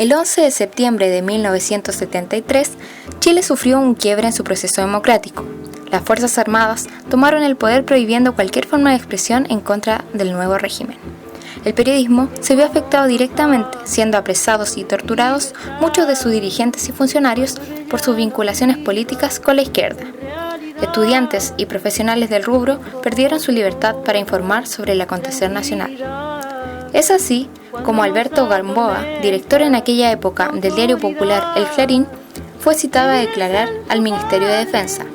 El 11 de septiembre de 1973, Chile sufrió un quiebre en su proceso democrático. Las Fuerzas Armadas tomaron el poder prohibiendo cualquier forma de expresión en contra del nuevo régimen. El periodismo se vio afectado directamente, siendo apresados y torturados muchos de sus dirigentes y funcionarios por sus vinculaciones políticas con la izquierda. Estudiantes y profesionales del rubro perdieron su libertad para informar sobre el acontecer nacional. Es así como Alberto Gamboa, director en aquella época del diario popular El Clarín, fue citado a declarar al Ministerio de Defensa.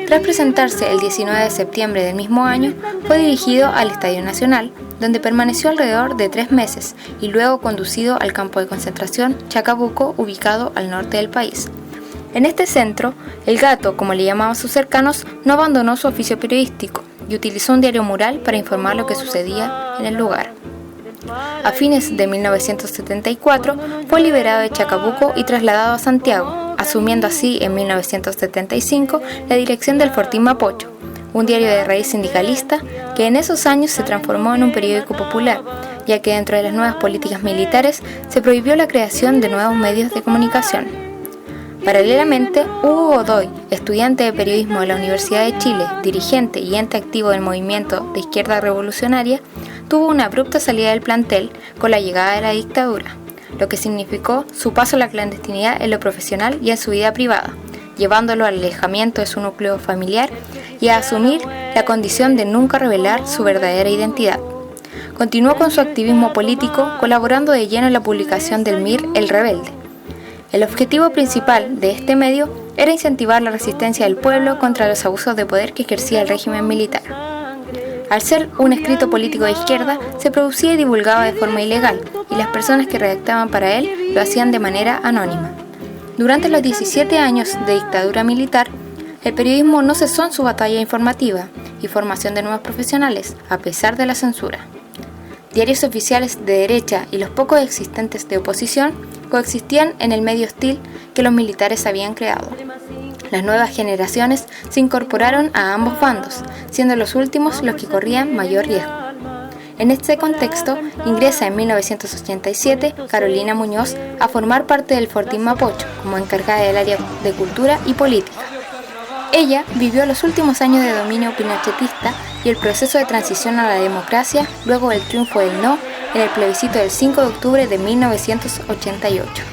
Tras presentarse el 19 de septiembre del mismo año, fue dirigido al Estadio Nacional, donde permaneció alrededor de 3 meses y luego conducido al campo de concentración Chacabuco, ubicado al norte del país. En este centro, el gato, como le llamaban sus cercanos, no abandonó su oficio periodístico y utilizó un diario mural para informar lo que sucedía en el lugar. A fines de 1974 fue liberado de Chacabuco y trasladado a Santiago, asumiendo así en 1975 la dirección del Fortín Mapocho, un diario de raíz sindicalista que en esos años se transformó en un periódico popular, ya que dentro de las nuevas políticas militares se prohibió la creación de nuevos medios de comunicación. Paralelamente, Hugo Godoy, estudiante de periodismo de la Universidad de Chile, dirigente y ente activo del movimiento de izquierda revolucionaria, tuvo una abrupta salida del plantel con la llegada de la dictadura, lo que significó su paso a la clandestinidad en lo profesional y en su vida privada, llevándolo al alejamiento de su núcleo familiar y a asumir la condición de nunca revelar su verdadera identidad. Continuó con su activismo político, colaborando de lleno en la publicación del MIR El Rebelde. El objetivo principal de este medio era incentivar la resistencia del pueblo contra los abusos de poder que ejercía el régimen militar. Al ser un escrito político de izquierda, se producía y divulgaba de forma ilegal, y las personas que redactaban para él lo hacían de manera anónima. Durante los 17 años de dictadura militar, el periodismo no cesó en su batalla informativa y formación de nuevos profesionales, a pesar de la censura. Diarios oficiales de derecha y los pocos existentes de oposición coexistían en el medio hostil que los militares habían creado. Las nuevas generaciones se incorporaron a ambos bandos, siendo los últimos los que corrían mayor riesgo. En este contexto, ingresa en 1987 Carolina Muñoz a formar parte del Fortín Mapocho como encargada del área de cultura y política. Ella vivió los últimos años de dominio pinochetista y el proceso de transición a la democracia luego del triunfo del no en el plebiscito del 5 de octubre de 1988.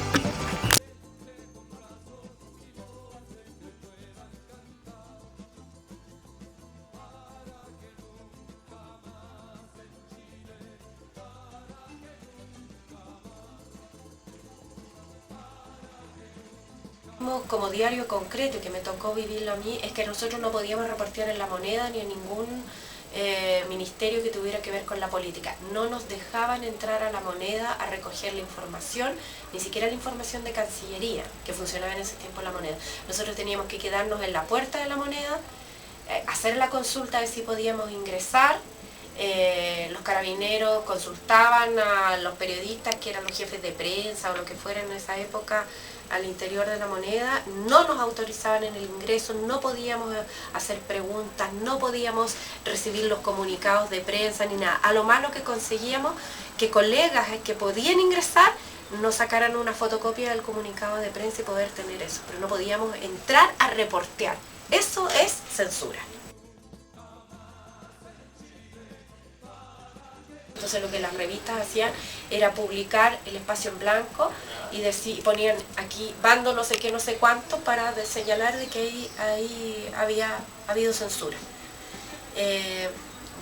Como diario concreto que me tocó vivirlo a mí es que nosotros no podíamos reportear en La Moneda ni en ningún ministerio que tuviera que ver con la política. No nos dejaban entrar a La Moneda a recoger la información, ni siquiera la información de Cancillería, que funcionaba en ese tiempo en La Moneda. Nosotros teníamos que quedarnos en la puerta de La Moneda, hacer la consulta de si podíamos ingresar. Los carabineros consultaban a los periodistas que eran los jefes de prensa o lo que fuera en esa época al interior de La Moneda, no nos autorizaban en el ingreso, no podíamos hacer preguntas, no podíamos recibir los comunicados de prensa ni nada. A lo malo que conseguíamos que colegas que podían ingresar nos sacaran una fotocopia del comunicado de prensa y poder tener eso, pero no podíamos entrar a reportear. Eso es censura. Entonces lo que las revistas hacían era publicar el espacio en blanco y ponían aquí bando no sé qué, no sé cuánto, para señalar de que ahí había habido censura.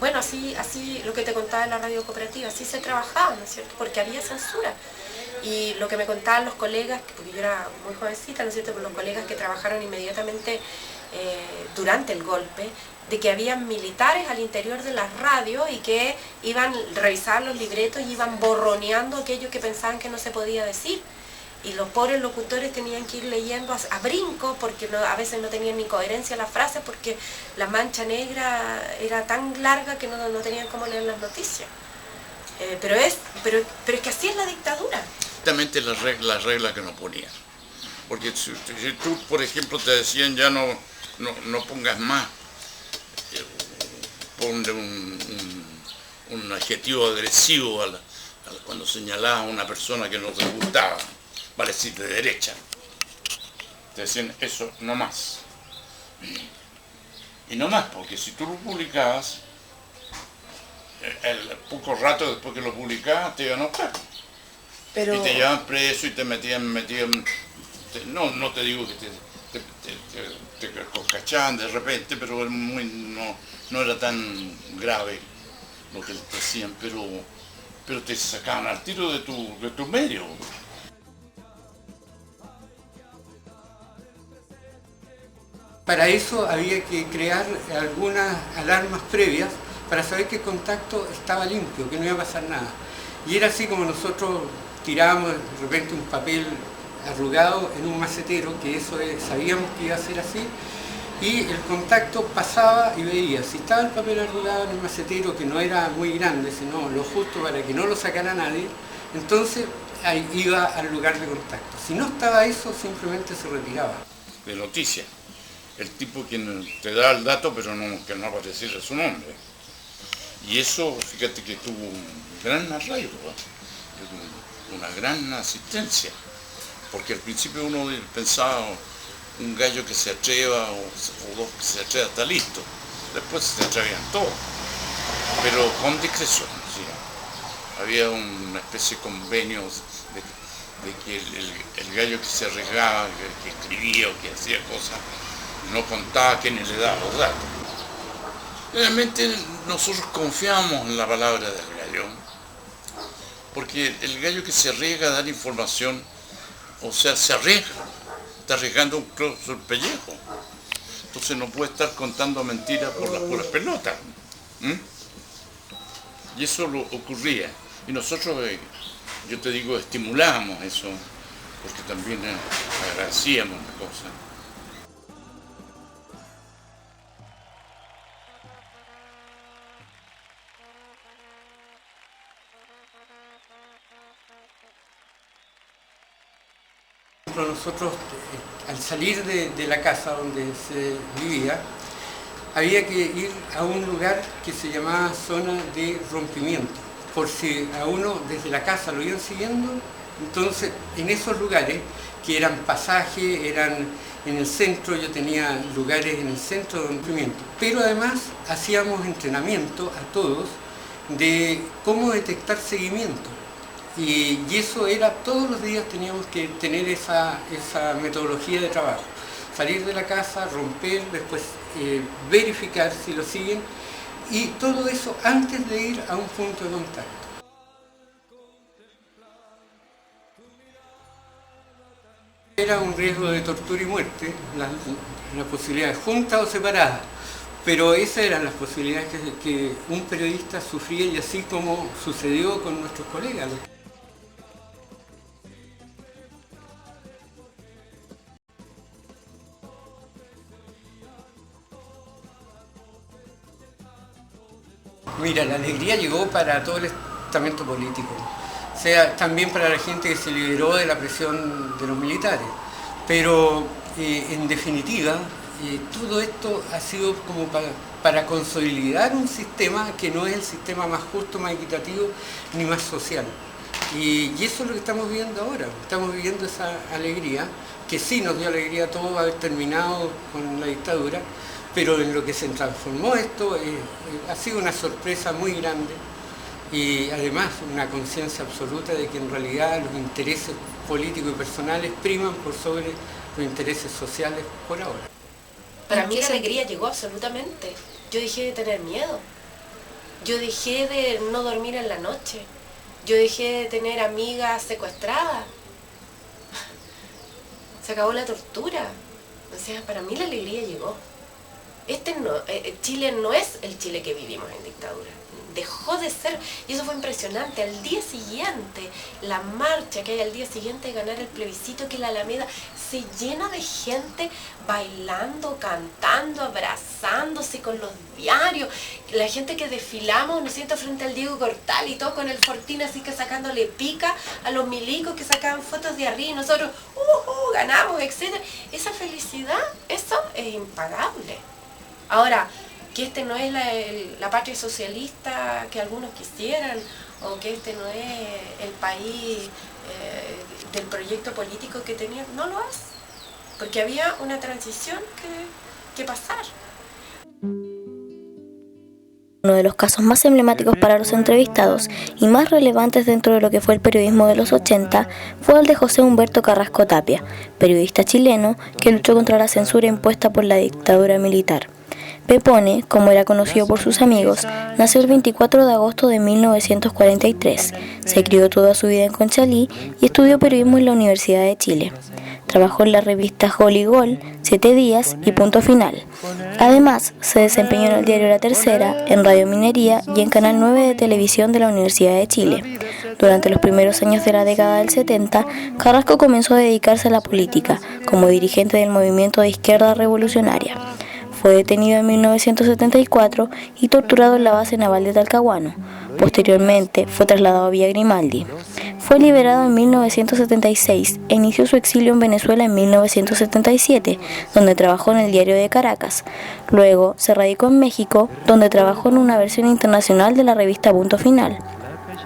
Bueno, así lo que te contaba en la radio cooperativa, así se trabajaba, ¿no es cierto? Porque había censura. Y lo que me contaban los colegas, porque yo era muy jovencita, ¿no es cierto? Pero los colegas que trabajaron inmediatamente durante el golpe, de que habían militares al interior de las radios y que iban a revisar los libretos y iban borroneando aquello que pensaban que no se podía decir. Y los pobres locutores tenían que ir leyendo a brinco porque a veces no tenían ni coherencia las frases porque la mancha negra era tan larga que no tenían cómo leer las noticias. Pero es que así es la dictadura. Exactamente las reglas que nos ponían. Porque si tú, por ejemplo, te decían ya no pongas más, ponle un adjetivo agresivo cuando señalabas a una persona que no te gustaba. vale decir de derecha. Te decían eso no más. Y no más, porque si tú lo publicabas, el poco rato después que lo publicabas te iban a buscar. Pero... Y te llevaban preso y te metían no te digo que te cachaban de repente, pero no era tan grave lo que te hacían, pero te sacaban al tiro de tu medio. Para eso había que crear algunas alarmas previas para saber que el contacto estaba limpio, que no iba a pasar nada. Y era así como nosotros tirábamos de repente un papel arrugado en un macetero, que sabíamos que iba a ser así, y el contacto pasaba y veía. Si estaba el papel arrugado en el macetero, que no era muy grande, sino lo justo para que no lo sacara nadie, entonces ahí iba al lugar de contacto. Si no estaba eso, simplemente se retiraba. De noticia. El tipo quien te da el dato, pero que no apareciera su nombre. Y eso, fíjate que tuvo un gran arraigo, una gran asistencia. Porque al principio uno pensaba, un gallo que se atreva o dos que se atrevan está listo. Después se atrevían todos, pero con discreción. ¿Sí? Había una especie de convenio de que el gallo que se arriesgaba, que escribía o que hacía cosas, no contaba a quienes le daba los datos. Realmente nosotros confiamos en la palabra del gallo, porque el gallo que se arriesga a dar información, o sea, se arriesga, está arriesgando un trozo del pellejo. Entonces no puede estar contando mentiras por las puras pelotas. Y eso lo ocurría. Y nosotros, yo te digo, estimulábamos eso, porque también agradecíamos la cosa. Nosotros, al salir de la casa donde se vivía, había que ir a un lugar que se llamaba zona de rompimiento. Por si a uno desde la casa lo iban siguiendo, entonces en esos lugares, que eran pasajes, eran en el centro, yo tenía lugares en el centro de rompimiento. Pero además hacíamos entrenamiento a todos de cómo detectar seguimiento. Y eso era, todos los días teníamos que tener esa metodología de trabajo. Salir de la casa, romper, después verificar si lo siguen, y todo eso antes de ir a un punto de contacto. Era un riesgo de tortura y muerte, la posibilidad de junta o separada, pero esas eran las posibilidades que un periodista sufría, y así como sucedió con nuestros colegas. Mira, la alegría llegó para todo el estamento político, o sea, también para la gente que se liberó de la presión de los militares, pero en definitiva, todo esto ha sido como para consolidar un sistema que no es el sistema más justo, más equitativo, ni más social. Y eso es lo que estamos viviendo ahora, estamos viviendo esa alegría, que sí nos dio alegría a todos haber terminado con la dictadura, pero en lo que se transformó esto ha sido una sorpresa muy grande, y además una conciencia absoluta de que en realidad los intereses políticos y personales priman por sobre los intereses sociales por ahora. Para mí la alegría llegó absolutamente. Yo dejé de tener miedo. Yo dejé de no dormir en la noche. Yo dejé de tener amigas secuestradas. Se acabó la tortura. O sea, para mí la alegría llegó. Chile no es el Chile que vivimos en dictadura. Dejó de ser, y eso fue impresionante. Al día siguiente, la marcha que hay al día siguiente de ganar el plebiscito, que la Alameda se llena de gente bailando, cantando, abrazándose con los diarios, la gente que desfilamos, ¿no es cierto?, frente al Diego Cortal y todo con el Fortín así que sacándole pica a los milicos que sacaban fotos de arriba y nosotros ganamos, etc. Esa felicidad, eso es impagable. Ahora, que este no es la patria socialista que algunos quisieran, o que este no es el país del proyecto político que tenían, no lo hace, porque había una transición que pasar. Uno de los casos más emblemáticos para los entrevistados y más relevantes dentro de lo que fue el periodismo de los 80 fue el de José Humberto Carrasco Tapia, periodista chileno que luchó contra la censura impuesta por la dictadura militar. Pepone, como era conocido por sus amigos, nació el 24 de agosto de 1943, se crió toda su vida en Conchalí y estudió periodismo en la Universidad de Chile. Trabajó en las revistas Gol y Gol, 7 Días y Punto Final. Además, se desempeñó en el diario La Tercera, en Radio Minería y en Canal 9 de Televisión de la Universidad de Chile. Durante los primeros años de la década del 70, Carrasco comenzó a dedicarse a la política, como dirigente del movimiento de izquierda revolucionaria. Fue detenido en 1974 y torturado en la base naval de Talcahuano. Posteriormente, fue trasladado a Villa Grimaldi. Fue liberado en 1976 e inició su exilio en Venezuela en 1977, donde trabajó en el Diario de Caracas. Luego, se radicó en México, donde trabajó en una versión internacional de la revista Punto Final.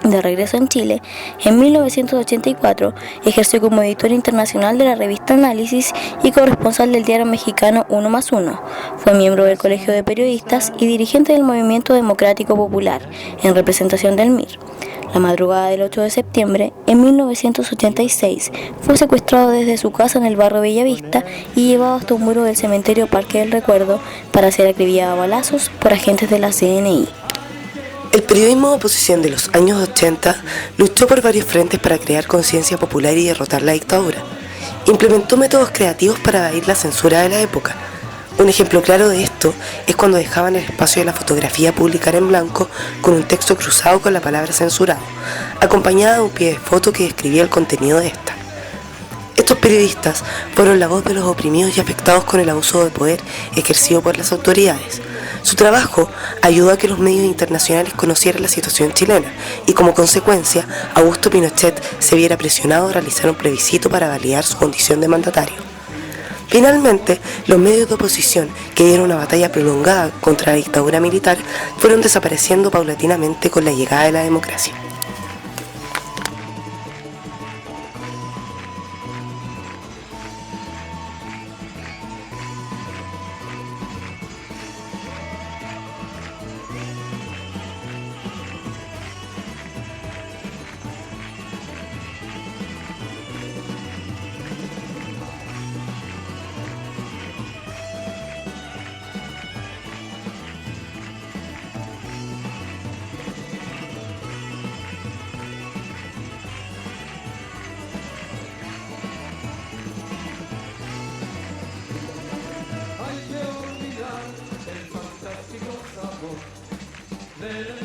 De regreso en Chile, en 1984 ejerció como editor internacional de la revista Análisis y corresponsal del diario mexicano 1+1. Fue miembro del Colegio de Periodistas y dirigente del Movimiento Democrático Popular, en representación del MIR. La madrugada del 8 de septiembre, en 1986, fue secuestrado desde su casa en el barrio Bellavista y llevado hasta un muro del cementerio Parque del Recuerdo para ser acribillado a balazos por agentes de la CNI. El periodismo de oposición de los años 80 luchó por varios frentes para crear conciencia popular y derrotar la dictadura. Implementó métodos creativos para evadir la censura de la época. Un ejemplo claro de esto es cuando dejaban el espacio de la fotografía publicar en blanco con un texto cruzado con la palabra censurado, acompañada de un pie de foto que describía el contenido de esta. Estos periodistas fueron la voz de los oprimidos y afectados con el abuso de poder ejercido por las autoridades. Su trabajo ayudó a que los medios internacionales conocieran la situación chilena y, como consecuencia, Augusto Pinochet se viera presionado a realizar un plebiscito para validar su condición de mandatario. Finalmente, los medios de oposición que dieron una batalla prolongada contra la dictadura militar fueron desapareciendo paulatinamente con la llegada de la democracia. Hay que olvidar el fantástico sabor del